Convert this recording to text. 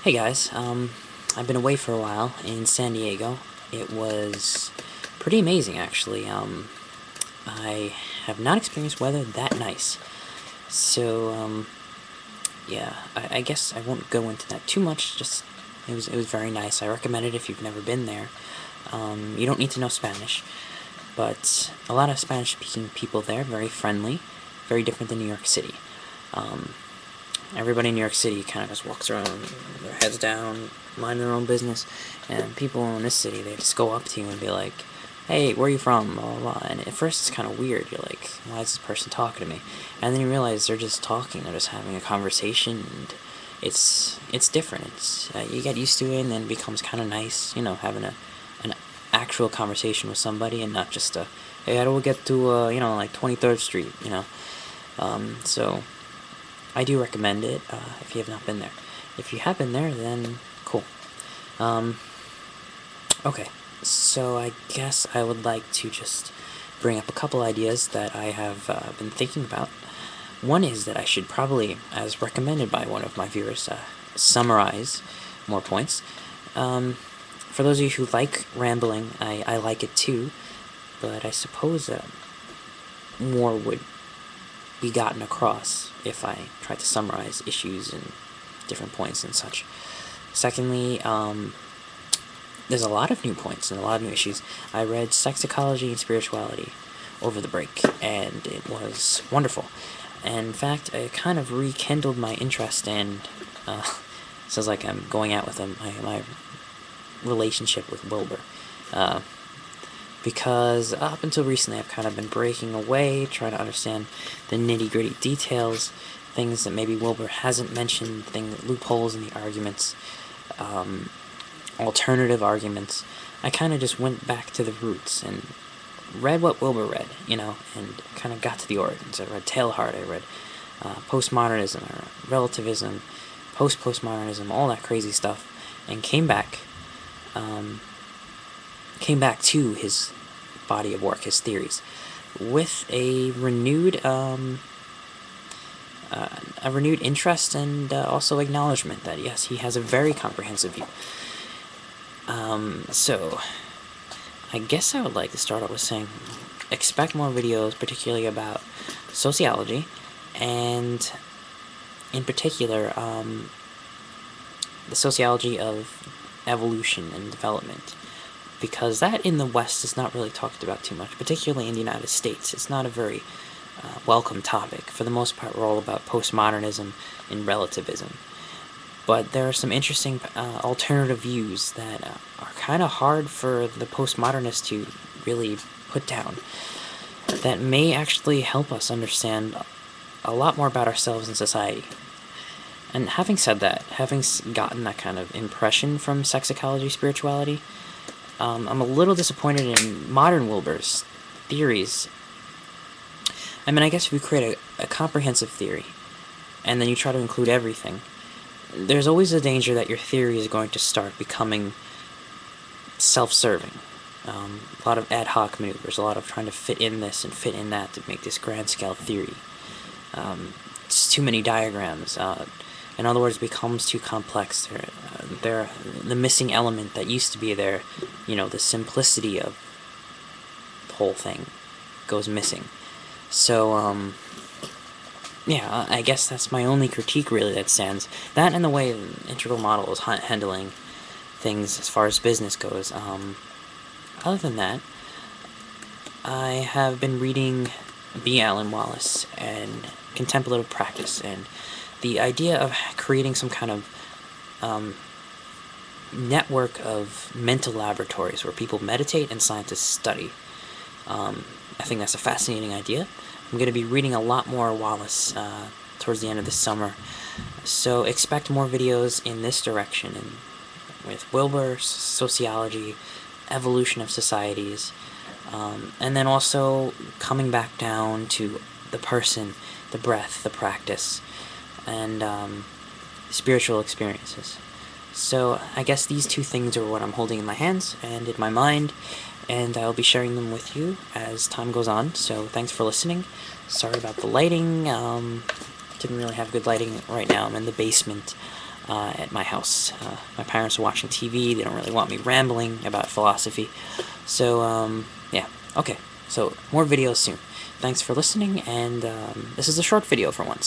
Hey guys, I've been away for a while in San Diego. It was pretty amazing actually. I have not experienced weather that nice. So, yeah, I guess I won't go into that too much, just it was very nice. I recommend it if you've never been there. You don't need to know Spanish, but a lot of Spanish speaking people there, very friendly, very different than New York City. Um, Everybody in New York City kind of just walks around, their heads down, mind their own business, and people in this city, they just go up to you and be like, "Hey, where are you from?" Blah, blah, blah. And at first it's kind of weird. You're like, "Why is this person talking to me?" And then you realize they're just talking. They're just having a conversation, and it's different. You get used to it, and then it becomes kind of nice, having an actual conversation with somebody, and not just a, "Hey, how do we get to like 23rd Street?" So I do recommend it if you have not been there. If you have been there, then cool. Um, okay, so I guess I would like to just bring up a couple ideas that I have been thinking about. One is that I should probably, as recommended by one of my viewers, summarize more points. For those of you who like rambling, I like it too, but I suppose more would be gotten across if I tried to summarize issues and different points and such. Secondly, there's a lot of new points and a lot of new issues. I read Sex Ecology and Spirituality over the break, and it was wonderful. And in fact, it kind of rekindled my interest in. Sounds like I'm going out with my relationship with Wilbur. Uh, because up until recently I've kind of been breaking away, trying to understand the nitty-gritty details, things that maybe Wilbur hasn't mentioned, loopholes in the arguments, um, alternative arguments. I kind of just went back to the roots and read what Wilbur read, and kind of got to the origins. I read Teilhard, I read postmodernism, I read relativism, post-postmodernism, all that crazy stuff, and um, came back to his body of work, his theories, with a renewed interest and also acknowledgement that yes, he has a very comprehensive view. So I guess I would like to start out with saying, expect more videos, particularly about sociology, and in particular, the sociology of evolution and development, because that in the West is not really talked about too much, particularly in the United States. It's not a very welcome topic. For the most part, we're all about postmodernism and relativism. But there are some interesting alternative views that are kind of hard for the postmodernists to really put down, that may actually help us understand a lot more about ourselves and society. And having said that, having gotten that kind of impression from sex ecology spirituality, I'm a little disappointed in modern Wilbur's theories. I mean, I guess if you create a comprehensive theory, and then you try to include everything, there's always a danger that your theory is going to start becoming self-serving. A lot of ad hoc maneuvers, a lot of trying to fit in this and fit in that to make this grand-scale theory. It's too many diagrams. In other words, it becomes too complex. The missing element that used to be there, the simplicity of the whole thing goes missing. So, yeah, I guess that's my only critique really that stands. That and the way the integral model is handling things as far as business goes. Other than that, I have been reading B. Alan Wallace and Contemplative Practice, and the idea of creating some kind of network of mental laboratories where people meditate and scientists study. I think that's a fascinating idea. I'm going to be reading a lot more Wallace towards the end of the summer, so expect more videos in this direction, and with Wilbur, sociology, evolution of societies, and then also coming back down to the person, the breath, the practice, and spiritual experiences. So I guess these two things are what I'm holding in my hands and in my mind, and I'll be sharing them with you as time goes on. So thanks for listening. Sorry about the lighting. Didn't really have good lighting right now. I'm in the basement at my house. My parents are watching TV. They don't really want me rambling about philosophy. So, yeah. Okay. So, more videos soon. Thanks for listening, and this is a short video for once.